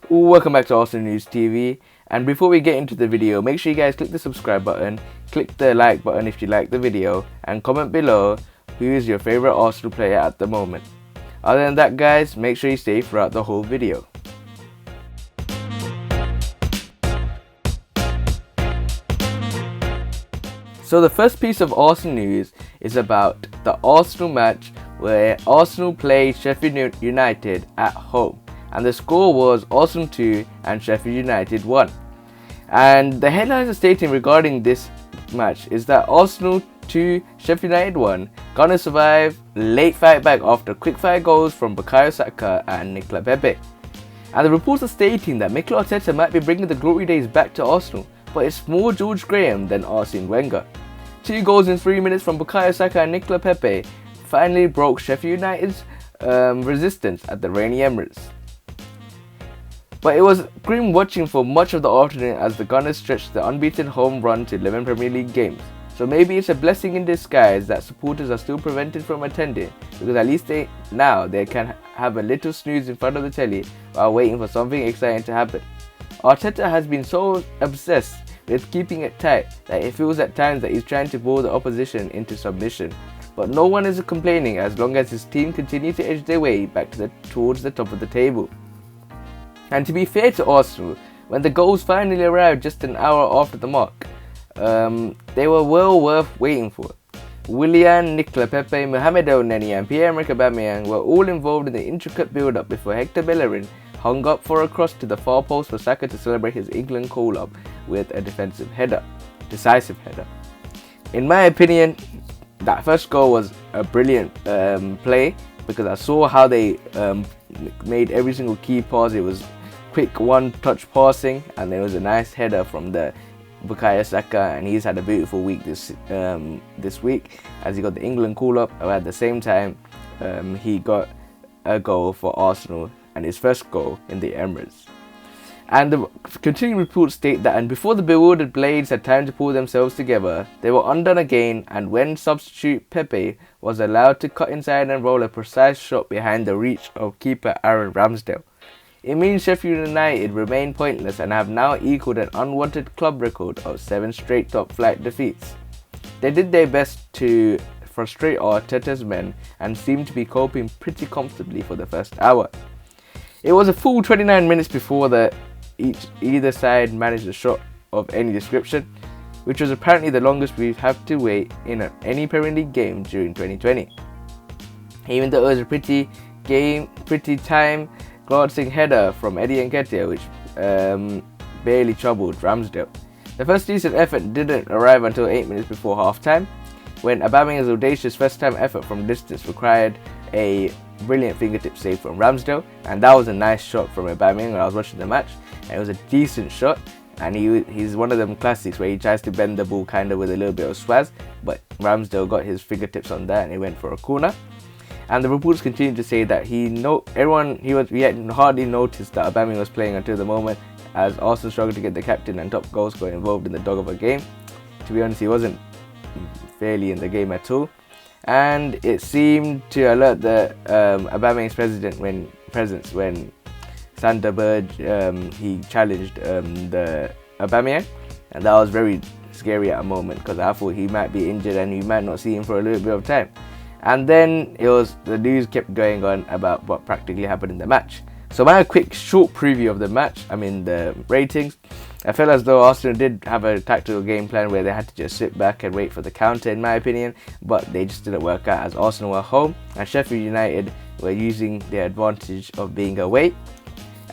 Welcome back to Arsenal News TV, and before we get into the video, make sure you guys click the subscribe button, click the like button if you like the video, and comment below who is your favourite Arsenal player at the moment. Other than that guys, make sure you stay throughout the whole video. So the first piece of Arsenal news is about the Arsenal match where Arsenal played Sheffield United at home. And the score was Arsenal 2 and Sheffield United 1. And the headlines are stating regarding this match is that Arsenal 2, Sheffield United 1, gonna survive late fight back after quick fire goals from SAKA and Nicolas Pepe. And the reports are stating that Mikel Arteta might be bringing the glory days back to Arsenal, but it's more George Graham than Arsene Wenger. 2 goals in 3 minutes from SAKA and Nicolas Pepe finally broke Sheffield United's resistance at the rainy Emirates. But it was grim watching for much of the afternoon as the Gunners stretched the unbeaten home run to 11 Premier League games. So maybe it's a blessing in disguise that supporters are still prevented from attending, because at least they can have a little snooze in front of the telly while waiting for something exciting to happen. Arteta has been so obsessed with keeping it tight that it feels at times that he's trying to bore the opposition into submission. But no one is complaining as long as his team continue to edge their way back towards the top of the table. And to be fair to Arsenal, when the goals finally arrived just an hour after the mark, they were well worth waiting for. Willian, Nicolas Pepe, Mohamed Elneny and Pierre-Emerick Aubameyang were all involved in the intricate build-up before Hector Bellerin hung up for a cross to the far post for Saka to celebrate his England call-up with a decisive header. In my opinion, that first goal was a brilliant play, because I saw how they made every single key pass. It was quick one-touch passing, and there was a nice header from the Bukayo Saka, and he's had a beautiful week this week as he got the England call-up. At the same time, he got a goal for Arsenal and his first goal in the Emirates. And the continuing reports state that, and before the bewildered Blades had time to pull themselves together, they were undone again, and when substitute Pepe was allowed to cut inside and roll a precise shot behind the reach of keeper Aaron Ramsdale. It means Sheffield United remain pointless and have now equalled an unwanted club record of 7 straight top-flight defeats. They did their best to frustrate Arteta's men and seemed to be coping pretty comfortably for the first hour. It was a full 29 minutes before either side managed a shot of any description, which was apparently the longest we've had to wait in any Premier League game during 2020. Even though it was a pretty time glancing header from Eddie Nketiah, which barely troubled Ramsdale. The first decent effort didn't arrive until 8 minutes before half-time, when Aubameyang's audacious first-time effort from distance required a brilliant fingertip save from Ramsdale, and that was a nice shot from Aubameyang when I was watching the match, and it was a decent shot, and he's one of them classics where he tries to bend the ball kind of with a little bit of swaz, but Ramsdale got his fingertips on that and he went for a corner. And the reports continue to say that he had hardly noticed that Aubameyang was playing until the moment, as Arsenal struggled to get the captain and top goal scorer involved in the dog of a game. To be honest, he wasn't fairly in the game at all, and it seemed to alert the Aubameyang's presence when Sander Berge he challenged the Aubameyang, and that was very scary at a moment, because I thought he might be injured and you might not see him for a little bit of time. And then the news kept going on about what practically happened in the match. So my quick short preview of the match, the ratings. I felt as though Arsenal did have a tactical game plan where they had to just sit back and wait for the counter, in my opinion, but they just didn't work out as Arsenal were home and Sheffield United were using their advantage of being away.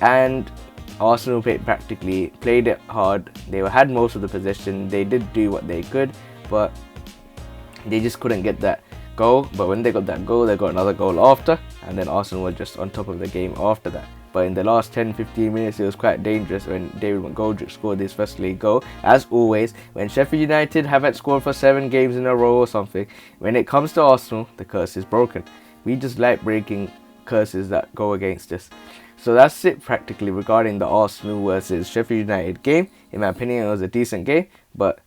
And Arsenal played it hard. They had most of the possession. They did do what they could, but they just couldn't get that goal. But when they got that goal, they got another goal after, and then Arsenal were just on top of the game after that. But in the last 10-15 minutes, it was quite dangerous when David McGoldrick scored his first league goal. As always, when Sheffield United haven't scored for 7 games in a row or something, when it comes to Arsenal, the curse is broken. We just like breaking curses that go against us. So that's it practically regarding the Arsenal versus Sheffield United game. In my opinion, it was a decent game, but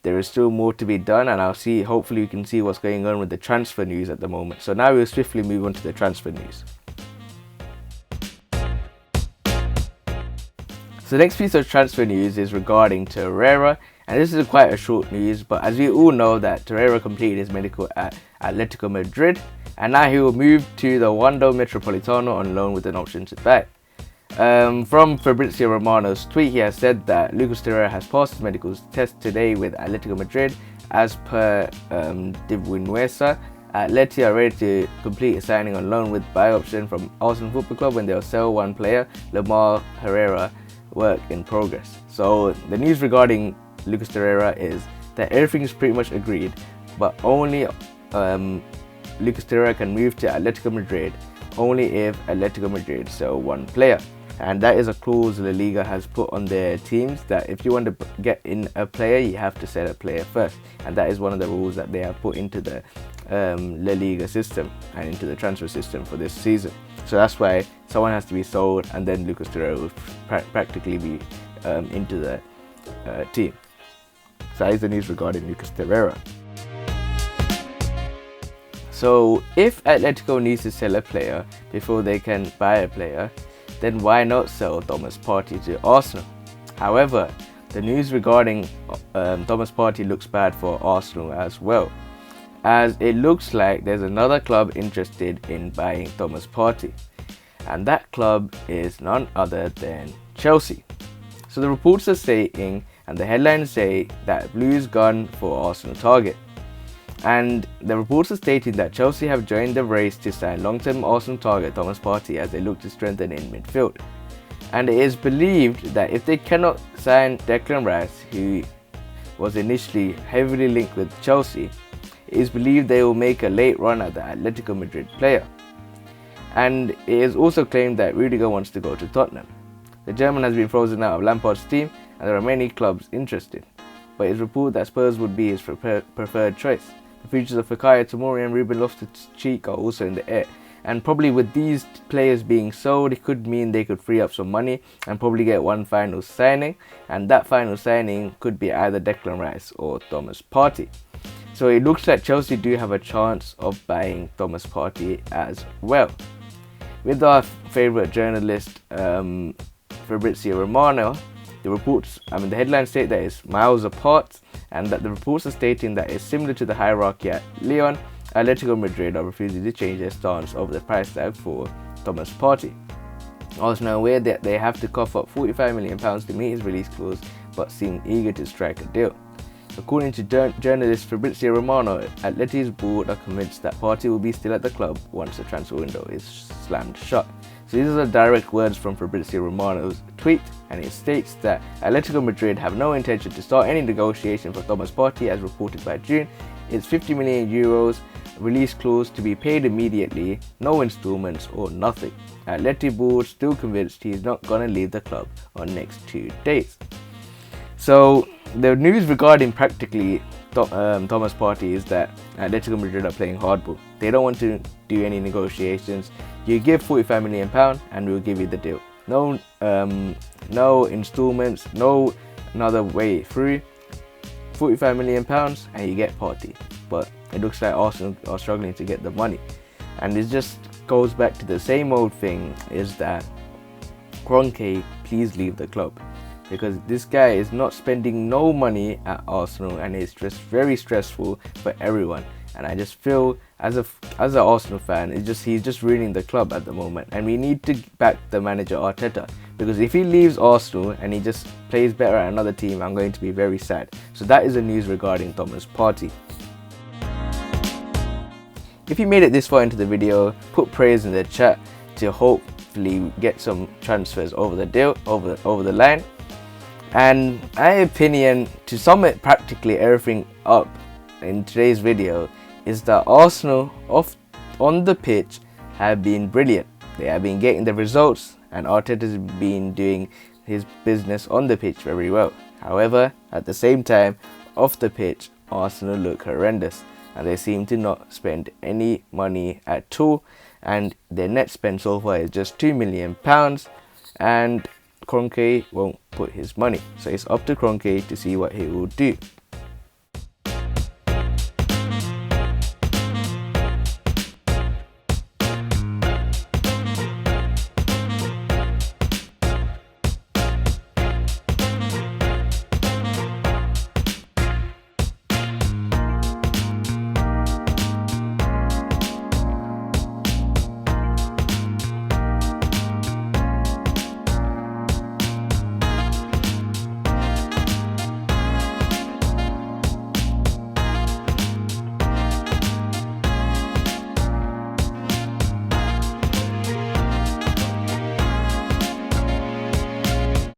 there is still more to be done, and hopefully we can see what's going on with the transfer news at the moment. So now we'll swiftly move on to the transfer news. So the next piece of transfer news is regarding TORREIRA, and this is quite a short news, but as we all know that TORREIRA completed his medical at Atletico Madrid, and now he will move to the Wanda Metropolitano on loan with an option to buy. From Fabrizio Romano's tweet, he has said that Lucas TORREIRA has passed his medical test today with Atletico Madrid. As per Divunuesa, Atleti are ready to complete a signing on loan with buy option from Arsenal Football Club when they'll sell one player, Lemar Herrera, work in progress. So the news regarding Lucas TORREIRA is that everything is pretty much agreed, but only Lucas TORREIRA can move to Atletico Madrid only if Atletico Madrid sell one player. And that is a clause La Liga has put on their teams, that if you want to get in a player, you have to sell a player first. And that is one of the rules that they have put into the La Liga system and into the transfer system for this season. So that's why someone has to be sold, and then Lucas TORREIRA will practically be into the team. So that is the news regarding Lucas TORREIRA. So if Atletico needs to sell a player before they can buy a player, then why not sell Thomas Partey to Arsenal? However, the news regarding Thomas Partey looks bad for Arsenal as well, as it looks like there's another club interested in buying Thomas Partey, and that club is none other than Chelsea. So the reports are saying, and the headlines say, that Blues gone for Arsenal target. And the reports are stating that Chelsea have joined the race to sign long-term Arsenal target Thomas Partey as they look to strengthen in midfield. And it is believed that if they cannot sign Declan Rice, who was initially heavily linked with Chelsea, it is believed they will make a late run at the Atletico Madrid player. And it is also claimed that Rudiger wants to go to Tottenham. The German has been frozen out of Lampard's team, and there are many clubs interested, but it's reported that Spurs would be his preferred choice. The futures of Fikayo Tomori and Ruben Loftus-Cheek are also in the air, and probably with these players being sold, it could mean they could free up some money and probably get one final signing, and that final signing could be either Declan Rice or Thomas Partey. So it looks like Chelsea do have a chance of buying Thomas Partey as well. With our favourite journalist Fabrizio Romano, the headlines state that it's miles apart, and that the reports are stating that it's similar to the hierarchy at Lyon. Atletico Madrid are refusing to change their stance over the price tag for Thomas Partey. Arsenal are aware that they have to cough up £45 million to meet his release clause, but seem eager to strike a deal. According to journalist Fabrizio Romano, Atleti's board are convinced that Partey will be still at the club once the transfer window is slammed shut. So these are the direct words from Fabrizio Romano's tweet, and it states that Atletico Madrid have no intention to start any negotiation for Thomas Partey as reported by June. It's €50 million release clause to be paid immediately, no installments or nothing. Atleti board still convinced he is not going to leave the club on next 2 days. So the news regarding practically Thomas Partey is that Atletico Madrid are playing hardball. They don't want to do any negotiations. You give £45 million and we'll give you the deal. No installments, no another way through. £45 million and you get Partey. But it looks like Arsenal are struggling to get the money. And it just goes back to the same old thing, is that Kroenke, please leave the club. Because this guy is not spending no money at Arsenal, and it's just very stressful for everyone. And I just feel, as an Arsenal fan, he's just ruining the club at the moment. And we need to back the manager ARTETA, because if he leaves Arsenal and he just plays better at another team, I'm going to be very sad. So that is the news regarding Thomas Partey. If you made it this far into the video, put praise in the chat to hopefully get some transfers over the line. And my opinion, to sum it practically everything up in today's video, is that Arsenal on the pitch have been brilliant. They have been getting the results, and Arteta has been doing his business on the pitch very well. However, at the same time, off the pitch, Arsenal look horrendous, and they seem to not spend any money at all, and their net spend so far is just £2 million, and Kroenke won't put his money. So it's up to Kroenke to see what he will do.